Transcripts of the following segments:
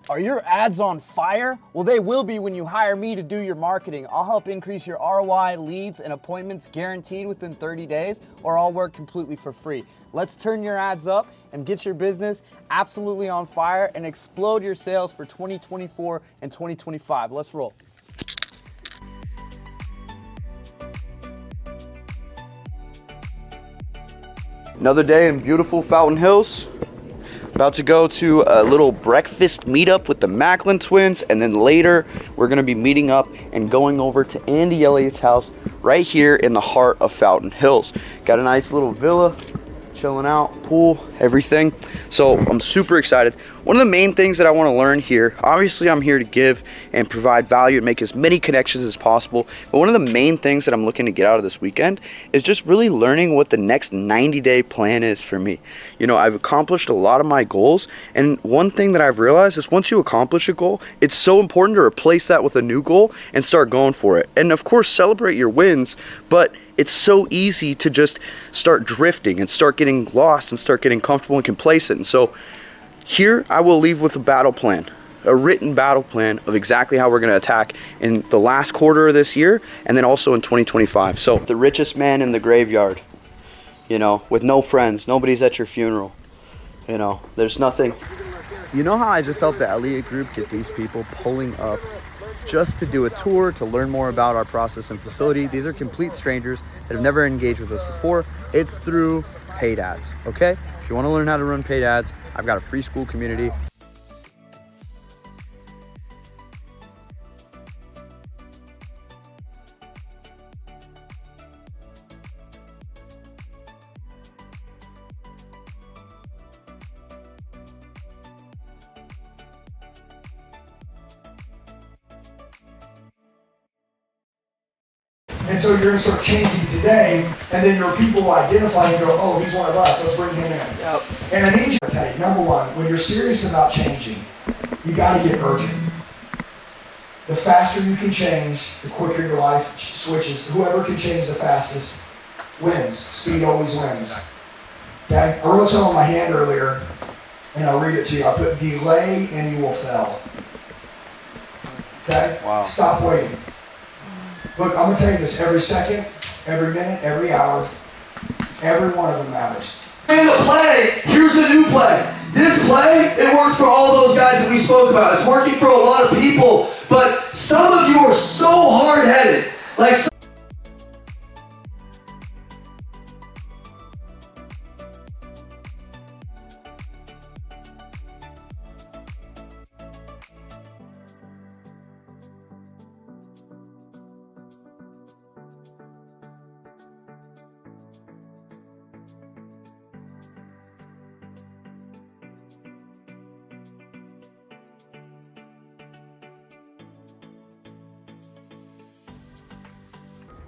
Are your ads on fire? Well, they will be when you hire me to do your marketing. I'll help increase your ROI, leads, and appointments guaranteed within 30 days, or I'll work completely for free. Let's turn your ads up and get your business absolutely on fire and explode your sales for 2024 and 2025. Let's roll. Another day in beautiful Fountain Hills. About to go to a little breakfast meetup with the Macklin twins, and then later we're gonna be meeting up and going over to Andy Elliott's house right here in the heart of Fountain Hills. Got a nice little villa, chilling out, pool, everything. So I'm super excited. One of the main things that I want to learn here, obviously I'm here to give and provide value and make as many connections as possible, but one of the main things that I'm looking to get out of this weekend is just really learning what the next 90-day plan is for me. You know, I've accomplished a lot of my goals, and one thing that I've realized is once you accomplish a goal, it's so important to replace that with a new goal and start going for it. And of course, celebrate your wins, but it's so easy to just start drifting and start getting lost and start getting comfortable and complacent. And so here I will leave with a battle plan, a written battle plan of exactly how we're going to attack in the last quarter of this year and then also in 2025. So the richest man in the graveyard, you know, with no friends, nobody's at your funeral, you know, there's nothing. You know how I just helped the Elliott group get these people pulling up just to do a tour, to learn more about our process and facility? These are complete strangers that have never engaged with us before. It's through paid ads, okay? If you want to learn how to run paid ads, I've got a free school community. And so you're going to start changing today, and then your people will identify and go, oh, he's one of us, let's bring him in. Yep. And I need you to tell you, number one, when you're serious about changing, you got to get urgent. The faster you can change, the quicker your life switches. Whoever can change the fastest wins. Speed always wins. Okay? I wrote something on my hand earlier, and I'll read it to you. I put delay and you will fail. Okay? Wow. Stop waiting. Look, I'm going to tell you this, every second, every minute, every hour, every one of them matters. In the play, here's a new play. This play, it works for all those guys that we spoke about. It's working for a lot of people, but some of you are so hard-headed. Like.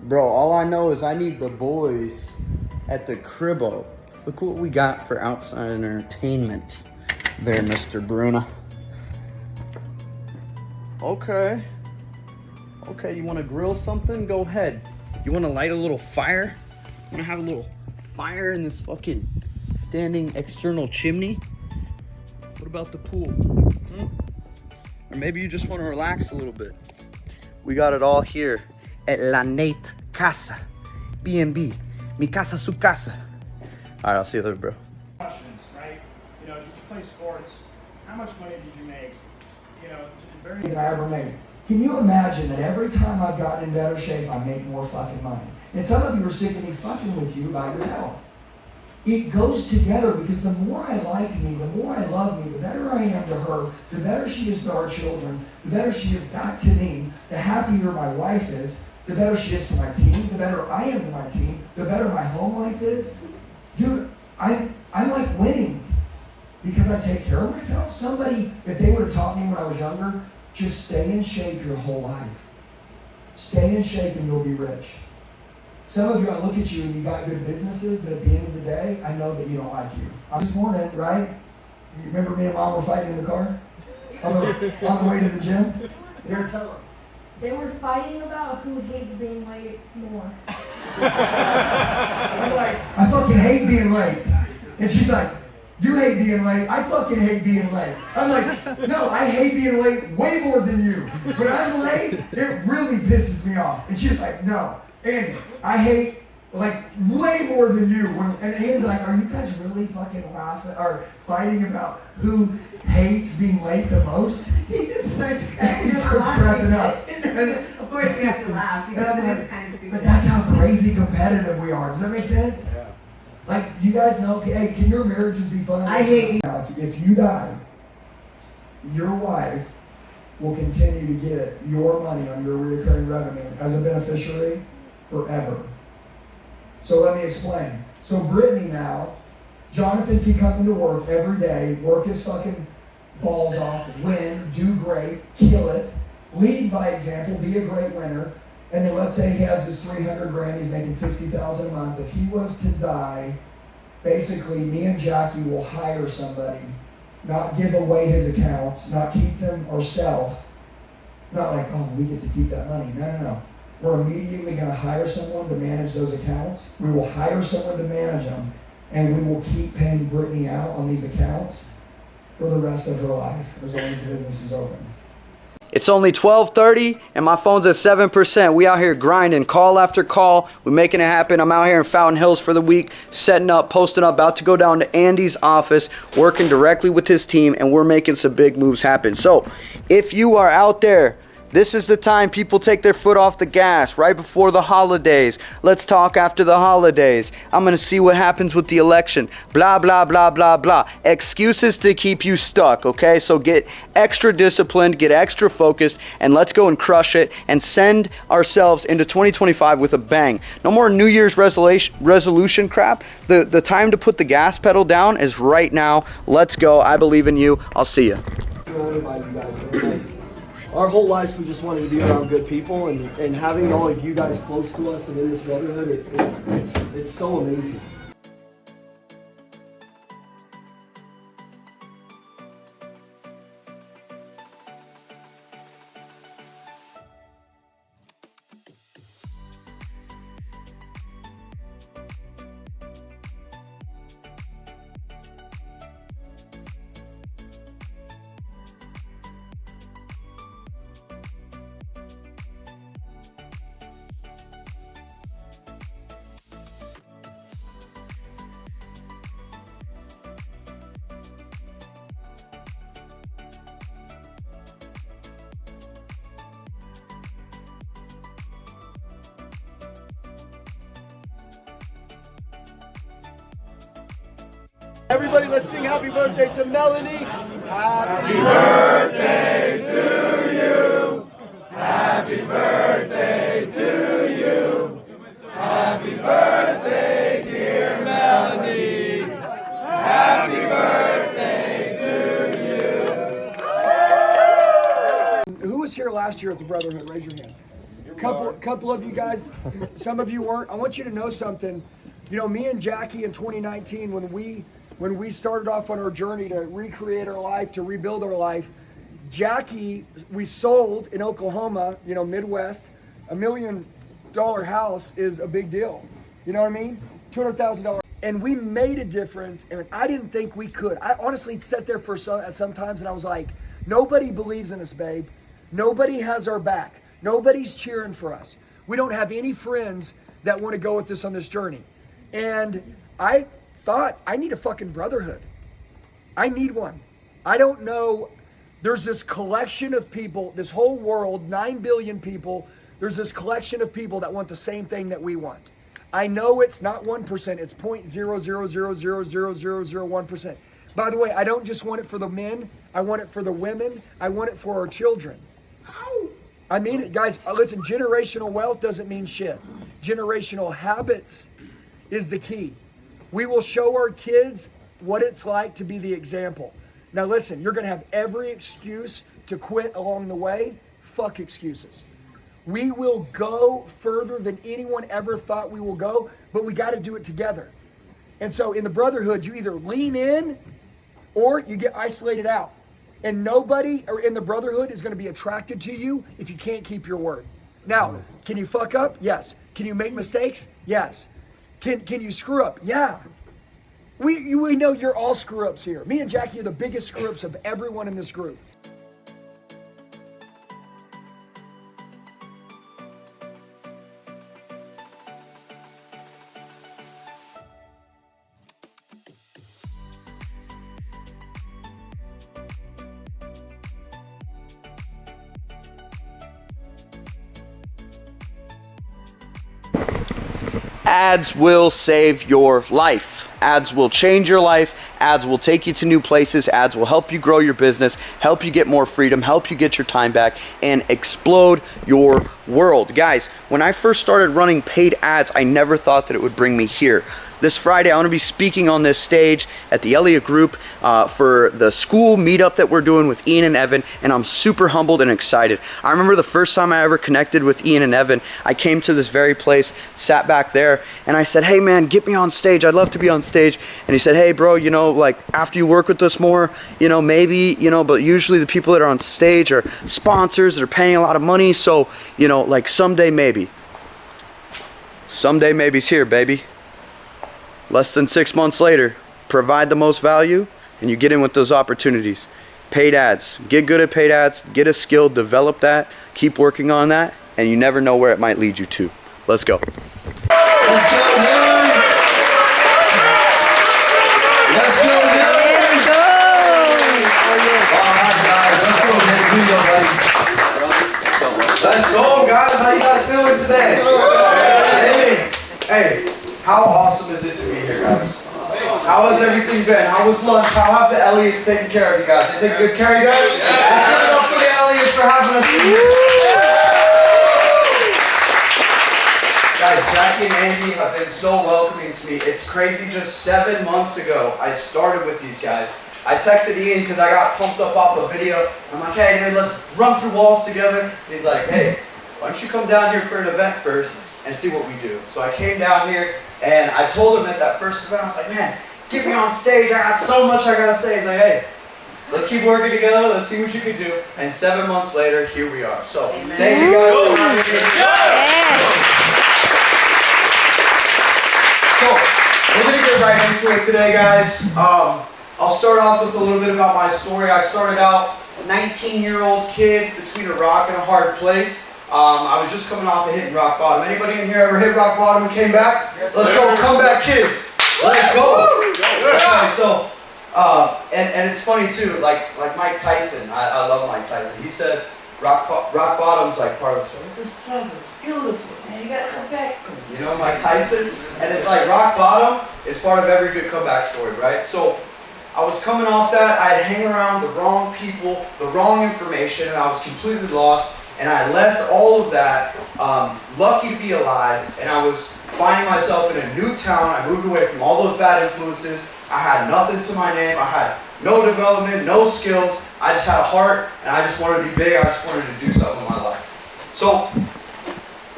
Bro, all I know is I need the boys at the cribbo. Look what we got for outside entertainment there, Mr. Bruna. Okay, you want to grill something? Go ahead. You want to light a little fire? You want to have a little fire in this fucking standing external chimney? What about the pool? Or maybe you just want to relax a little bit. We got it all here at La Nate Casa, B&B, Mi Casa Su Casa. All right, I'll see you later, bro. Questions, right? You know, did you play sports? How much money did you make? You know, very. That I ever made. Can you imagine that every time I've gotten in better shape, I make more fucking money? And some of you are sick of me fucking with you about your health. It goes together because the more I like me, the more I love me, the better I am to her, the better she is to our children, the better she is back to me, the happier my wife is, the better she is to my team, the better I am to my team, the better my home life is. Dude, I'm like winning because I take care of myself. Somebody, if they would have taught me when I was younger, just stay in shape your whole life. Stay in shape and you'll be rich. Some of you, I look at you and you got good businesses, but at the end of the day, I know that you don't like you. This morning, right? You remember me and Mom were fighting in the car? On the way to the gym? Here, tell them. They were fighting about who hates being late more. I'm like, I fucking hate being late. And she's like, You hate being late. I fucking hate being late. I'm like, no, I hate being late way more than you. When I'm late, it really pisses me off. And she's like, no, Andy, I hate like way more than you. And Andy's like, are you guys really fucking laughing or fighting about who hates being late the most? He just starts cracking He starts cracking up. And of course we have to laugh because it is kind of stupid. But that's how crazy competitive we are. Does that make sense? Yeah. Like, you guys know, hey, can your marriages be fun? I hate you. Now, if you die, your wife will continue to get your money on your recurring revenue as a beneficiary forever. So let me explain. So Brittany now, Jonathan can come into work every day, work his fucking balls off, win, do great, kill it, lead by example, be a great winner. And then let's say he has his 300 grand, he's making 60,000 a month. If he was to die, basically me and Jackie will hire somebody, not give away his accounts, not keep them ourselves. Not like, oh, we get to keep that money. No. We're immediately going to hire someone to manage those accounts. We will hire someone to manage them, and we will keep paying Brittany out on these accounts for the rest of her life, as long as the business is open. It's only 12:30 and my phone's at 7%. We out here grinding, call after call. We're making it happen. I'm out here in Fountain Hills for the week, setting up, posting up, about to go down to Andy's office, working directly with his team, and we're making some big moves happen. So if you are out there, this is the time people take their foot off the gas right before the holidays. Let's talk after the holidays. I'm going to see what happens with the election. Blah, blah, blah, blah, blah. Excuses to keep you stuck, okay? So get extra disciplined, get extra focused, and let's go and crush it and send ourselves into 2025 with a bang. No more New Year's resolution crap. The time to put the gas pedal down is right now. Let's go. I believe in you. I'll see you. Our whole lives we just wanted to be around good people, and having all of you guys close to us and in this brotherhood, it's so amazing. Everybody, let's sing happy birthday to Melanie. Happy birthday to you. Happy birthday to you. Happy birthday, dear Melanie. Happy birthday to you. Who was here last year at the Brotherhood? Raise your hand. Couple of you guys, some of you weren't. I want you to know something. You know, me and Jackie in 2019, when we started off on our journey to recreate our life, to rebuild our life, Jackie, we sold in Oklahoma, you know, Midwest, $1 million house is a big deal. You know what I mean? $200,000. And we made a difference, and I didn't think we could. I honestly sat there at some times and I was like, nobody believes in us, babe. Nobody has our back. Nobody's cheering for us. We don't have any friends that want to go with us on this journey. And I thought, I need a fucking brotherhood. I need one. I don't know. There's this collection of people, this whole world, 9 billion people. There's this collection of people that want the same thing that we want. I know it's not 1%. It's 0.000000001%. By the way, I don't just want it for the men. I want it for the women. I want it for our children. I mean it, guys. Listen, generational wealth doesn't mean shit. Generational habits is the key. We will show our kids what it's like to be the example. Now listen, you're gonna have every excuse to quit along the way. Fuck excuses. We will go further than anyone ever thought we will go, but we gotta do it together. And so in the brotherhood, you either lean in or you get isolated out. And nobody in the brotherhood is gonna be attracted to you if you can't keep your word. Now, can you fuck up? Yes. Can you make mistakes? Yes. Can you screw up? Yeah. We know you're all screw-ups here. Me and Jackie are the biggest screw-ups of everyone in this group. Ads will save your life. Ads will change your life. Ads will take you to new places. Ads will help you grow your business, help you get more freedom, help you get your time back, and explode your world. Guys, when I first started running paid ads, I never thought that it would bring me here. This Friday, I'm going to be speaking on this stage at the Elliott Group for the school meetup that we're doing with Ian and Evan, and I'm super humbled and excited. I remember the first time I ever connected with Ian and Evan, I came to this very place, sat back there, and I said, hey man, get me on stage. I'd love to be on stage. And he said, hey bro, you know, like after you work with us more, you know, maybe, you know, but usually the people that are on stage are sponsors that are paying a lot of money. So, you know, like someday maybe. Someday maybe's here, baby. Less than 6 months later, provide the most value and you get in with those opportunities. Paid ads, get good at paid ads, get a skill, develop that, keep working on that, and you never know where it might lead you to. Let's go. Let's go, man. Let's go, man. Let's go. All right, guys. Let's go, man. Here you go, buddy. Let's go, guys. How you guys feeling today? Hey, how awesome is it to be here, guys? How has everything been? How was lunch? How have the Elliots taken care of you guys? They take good care of you guys? Let's give it up for the Elliots for having us here. Guys, Jackie and Andy have been so welcoming to me. It's crazy, just 7 months ago, I started with these guys. I texted Ian because I got pumped up off a video. I'm like, hey dude, let's run through walls together. And he's like, hey, why don't you come down here for an event first and see what we do? So I came down here and I told him at that first event, I was like, man, get me on stage. I got so much I gotta say. He's like, hey, let's keep working together. Let's see what you can do. And 7 months later, here we are. So thank you guys for having me. So we're gonna get right into it today, guys. I'll start off with a little bit about my story. I started out a 19-year-old kid between a rock and a hard place. I was just coming off of hitting rock bottom. Anybody in here ever hit rock bottom and came back? Yes, let's go, comeback kids. Let's go. Okay, so, and it's funny too, like Mike Tyson, I love Mike Tyson. He says rock bottom's like part of the story. It's a struggle, it's beautiful, man, you gotta come back from it. You know, Mike Tyson? And it's like rock bottom is part of every good comeback story, right? So, I was coming off that, I'd hang around the wrong people, the wrong information, and I was completely lost. And I left all of that, lucky to be alive, and I was finding myself in a new town. I moved away from all those bad influences. I had nothing to my name. I had no development, no skills. I just had a heart, and I just wanted to be big. I just wanted to do something in my life. So,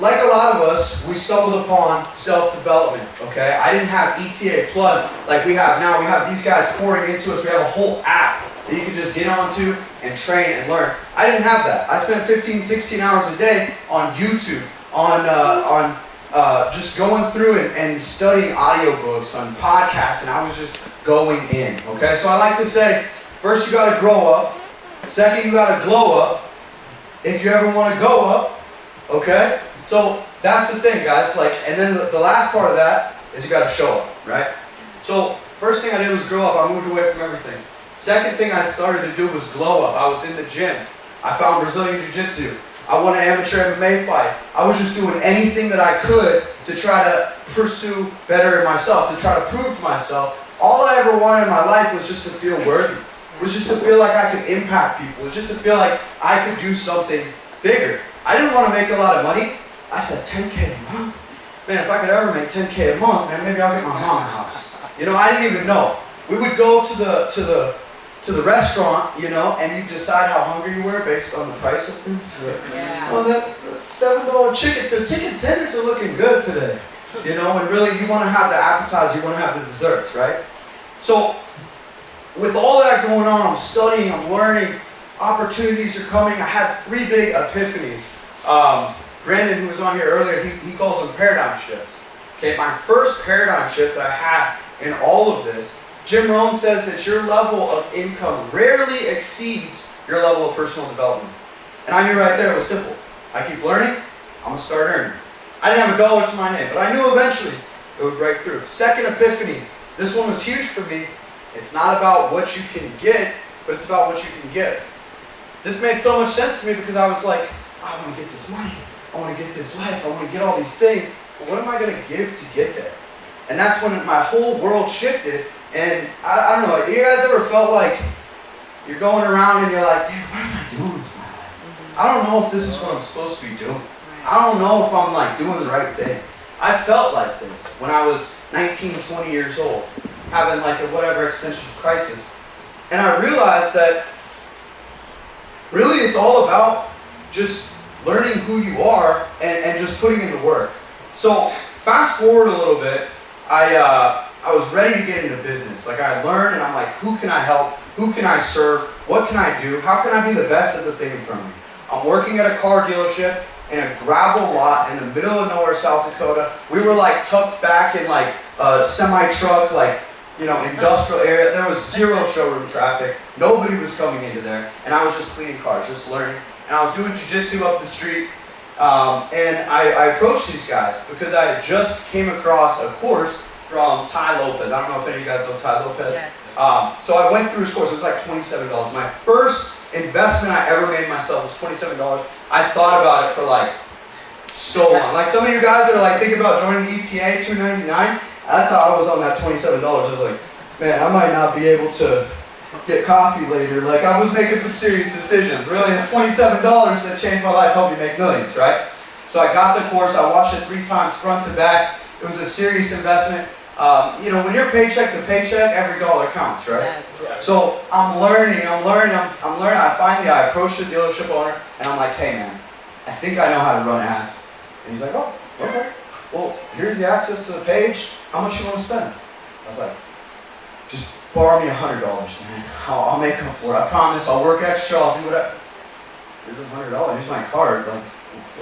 like a lot of us, we stumbled upon self-development, okay? I didn't have ETA Plus like we have now. We have these guys pouring into us. We have a whole app that you can just get onto and train and learn. I didn't have that. I spent 15, 16 hours a day on YouTube, on just going through and studying audiobooks, on podcasts, and I was just going in, okay? So I like to say, first you gotta grow up, second you gotta glow up, if you ever wanna go up, okay? So that's the thing, guys, like, and then the last part of that is you gotta show up, right? So first thing I did was grow up. I moved away from everything. Second thing I started to do was glow up. I was in the gym. I found Brazilian Jiu-Jitsu. I won an amateur MMA fight. I was just doing anything that I could to try to pursue better in myself, to try to prove to myself. All I ever wanted in my life was just to feel worthy. Was just to feel like I could impact people. Was just to feel like I could do something bigger. I didn't want to make a lot of money. I said 10K a month. Man, if I could ever make 10K a month, man, maybe I'll get my mom a house. You know, I didn't even know. We would go to the restaurant, you know, and you decide how hungry you were based on the price of things. Yeah. Well, the $7 chicken tenders are looking good today. You know, and really you want to have the appetizer, you want to have the desserts, right? So, with all that going on, I'm studying, I'm learning, opportunities are coming. I had 3 big epiphanies. Brandon, who was on here earlier, he calls them paradigm shifts. Okay, my first paradigm shift that I had in all of this, Jim Rohn says that your level of income rarely exceeds your level of personal development. And I knew right there it was simple. I keep learning, I'm going to start earning. I didn't have a dollar to my name, but I knew eventually it would break through. Second epiphany. This one was huge for me. It's not about what you can get, but it's about what you can give. This made so much sense to me because I was like, I want to get this money. I want to get this life. I want to get all these things. But what am I going to give to get there? And that's when my whole world shifted. And I don't know, you guys ever felt like you're going around and you're like, dude, what am I doing with my life? I don't know if this is what I'm supposed to be doing. I don't know if I'm like doing the right thing. I felt like this when I was 19, 20 years old, having like a whatever existential crisis. And I realized that really it's all about just learning who you are and just putting in the work. So fast forward a little bit, I was ready to get into business. Like I learned and I'm like, who can I help? Who can I serve? What can I do? How can I be the best at the thing in front of me? I'm working at a car dealership in a gravel lot in the middle of nowhere, South Dakota. We were like tucked back in like a semi-truck, like, you know, industrial area. There was zero showroom traffic. Nobody was coming into there. And I was just cleaning cars, just learning. And I was doing jiu-jitsu up the street. And I approached these guys because I had just came across a course from Ty Lopez. I don't know if any of you guys know Ty Lopez. Yes. So I went through his course. It was like $27. My first investment I ever made myself was $27. I thought about it for like so long. Like some of you guys that are like thinking about joining ETA, $299. That's how I was on that $27. I was like, man, I might not be able to get coffee later. Like I was making some serious decisions. Really, it's $27 that changed my life, helped me make millions, right? So I got the course. I watched it 3 times front to back. It was a serious investment. You know, when you're paycheck to paycheck, every dollar counts, right? Yes. So I'm learning. I approached the dealership owner and I'm like, hey man, I think I know how to run ads. And he's like, oh, okay. Well, here's the access to the page. How much you want to spend? I was like, just borrow me $100, man. I'll make up for it. I promise. I'll work extra. I'll do whatever. Here's $100. Here's my card. Like,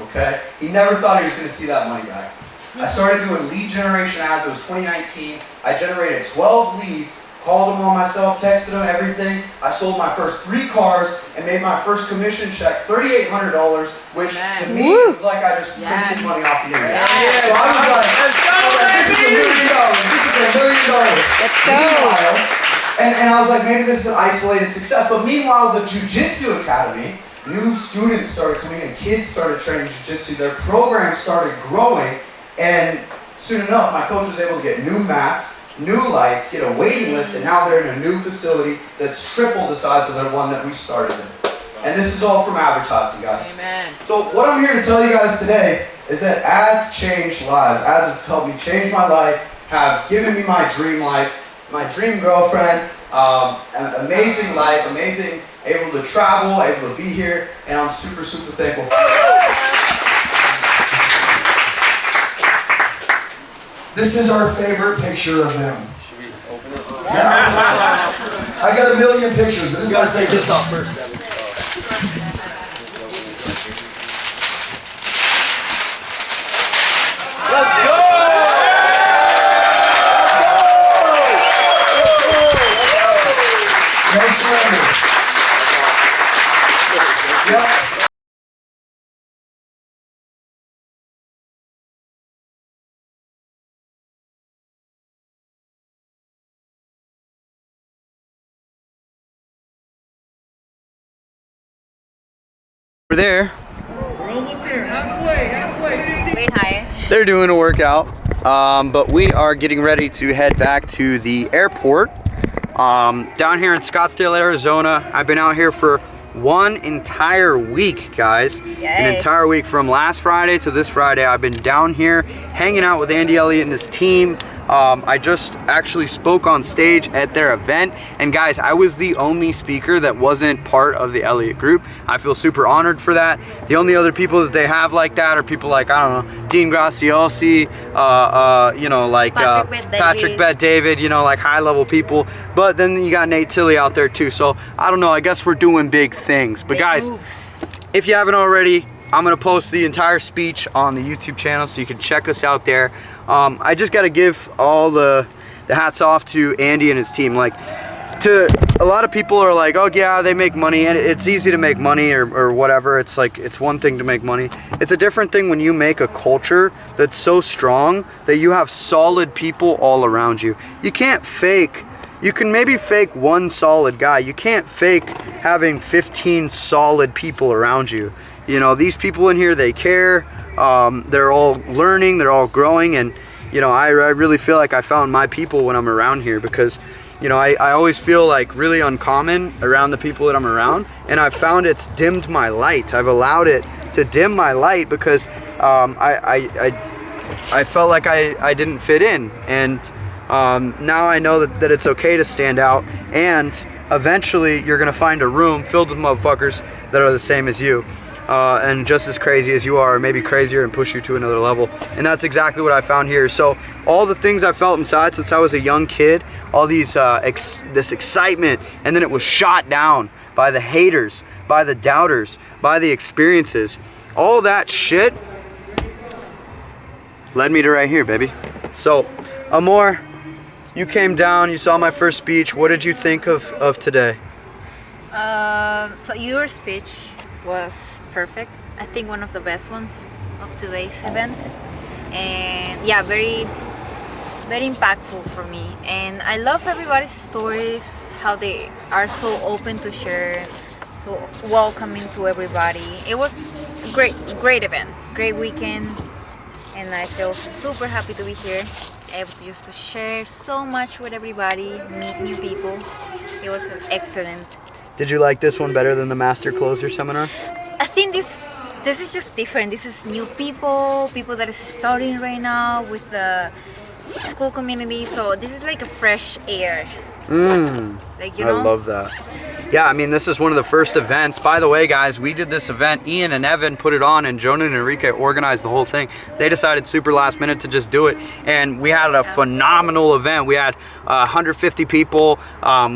okay. He never thought he was going to see that money back. I started doing lead generation ads. It was 2019. I generated 12 leads, called them all myself, texted them, everything. I sold my first 3 cars and made my first commission check, $3,800, which to me was like I just printed money off the internet. So I was like, this is $1 million. This is $1 million. Let's go. Meanwhile, and I was like, maybe this is an isolated success. But meanwhile, the Jiu-Jitsu Academy, new students started coming in, kids started training Jiu-Jitsu, their program started growing. And soon enough, my coach was able to get new mats, new lights, get a waiting list, and now they're in a new facility that's triple the size of the one that we started in. And this is all from advertising, guys. Amen. So what I'm here to tell you guys today is that ads change lives. Ads have helped me change my life, have given me my dream life, my dream girlfriend, an amazing life, amazing, able to travel, able to be here, and I'm super, super thankful. This is our favorite picture of them. Should we open it? I got a million pictures. But this is our favorite. Take this off first. Let's go! No surrender. Yep. We're there. We're almost there. Halfway. Way higher. They're doing a workout, but we are getting ready to head back to the airport down here in Scottsdale, Arizona. I've been out here for 1 entire week, guys. Yes. An entire week from last Friday to this Friday. I've been down here hanging out with Andy Elliott and his team. I just actually spoke on stage at their event, and guys, I was the only speaker that wasn't part of the Elliott group. I feel super honored for that. The only other people that they have like that are people like, I don't know, Dean Graciosi, you know, like Patrick Bet-David, you know, like high level people. But then you got Nate Tilley out there too. So I don't know, I guess we're doing big things. But guys, if you haven't already, I'm gonna post the entire speech on the YouTube channel so you can check us out there. I just got to give all the the hats off to Andy and his team. Like, to a lot of people are like, oh yeah, they make money, and it's easy to make money or whatever. It's like, it's one thing to make money. It's a different thing when you make a culture that's so strong that you have solid people all around you. You can't fake. You can maybe fake one solid guy. You can't fake having 15 solid people around you. You know, these people in here, they care. They're all learning, they're all growing, and you know, I really feel like I found my people when I'm around here, because you know, I always feel like really uncommon around the people that I'm around, and I've found it's dimmed my light. I've allowed it to dim my light because I felt like I didn't fit in, and now I know that it's okay to stand out, and eventually you're gonna find a room filled with motherfuckers that are the same as you. And just as crazy as you are, or maybe crazier, and push you to another level. And that's exactly what I found here. So all the things I felt inside since I was a young kid, all these this excitement, and then it was shot down by the haters, by the doubters, by the experiences. All that shit led me to right here, baby. So, Amor, you came down, you saw my first speech. What did you think of today? So your speech was perfect. I think one of the best ones of today's event, and yeah, very impactful for me. And I love everybody's stories, how they are so open to share, so welcoming to everybody. It was a great event, great weekend, and I feel super happy to be here, able to just to share so much with everybody, meet new people. It was excellent. Did you like this one better than the Master Closer seminar? I think this is just different. This is new people that is starting right now with the school community. So this is like a fresh air. Like, you know? I love that. Yeah, I mean, this is one of the first events. By the way, guys, we did this event. Ian and Evan put it on, and Jonah and Enrique organized the whole thing. They decided super last minute to just do it, and we had a phenomenal event. We had 150 people.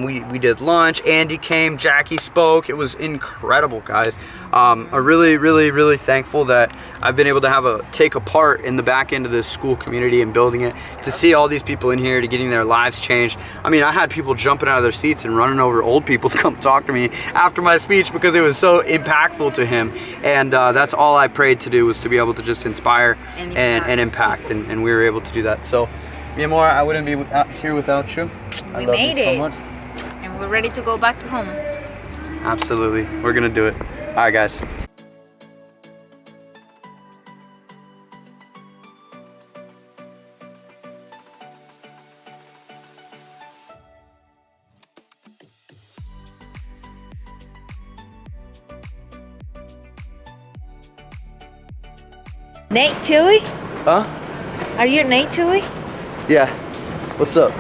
We did lunch. Andy came. Jackie spoke. It was incredible, guys. I'm really thankful that I've been able to take a part in the back end of this school community and building it, to see all these people in here, to getting their lives changed. I mean, I had people jumping out of their seats and running over old people to come talk to me after my speech because it was so impactful to him. And that's all I prayed to do, was to be able to just inspire and impact, and we were able to do that. So, mi amor, I wouldn't be out here without you. I love you so much. And we're ready to go back to home. Absolutely, we're gonna do it. All right, guys. Nate Tilly? Huh? Are you Nate Tilly? Yeah. What's up?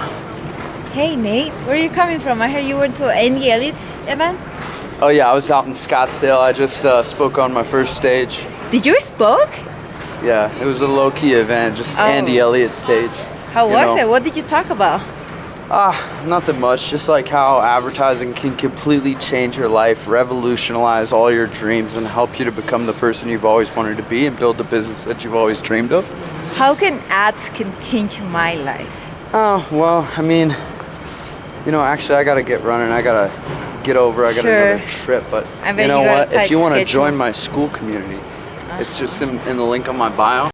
Hey Nate, where are you coming from? I heard you went to S.C.A.L.E's event. Oh yeah, I was out in Scottsdale. I just spoke on my first stage. Did you spoke? Yeah, it was a low-key event, just Andy Elliott's stage. How was it? What did you talk about? Nothing much. Just like how advertising can completely change your life, revolutionize all your dreams, and help you to become the person you've always wanted to be and build the business that you've always dreamed of. How can ads can change my life? Oh, well, I mean, you know, actually I gotta get running. I gotta get over. I got another trip, but you know what? If you want to join my school community, it's just in the link on my bio.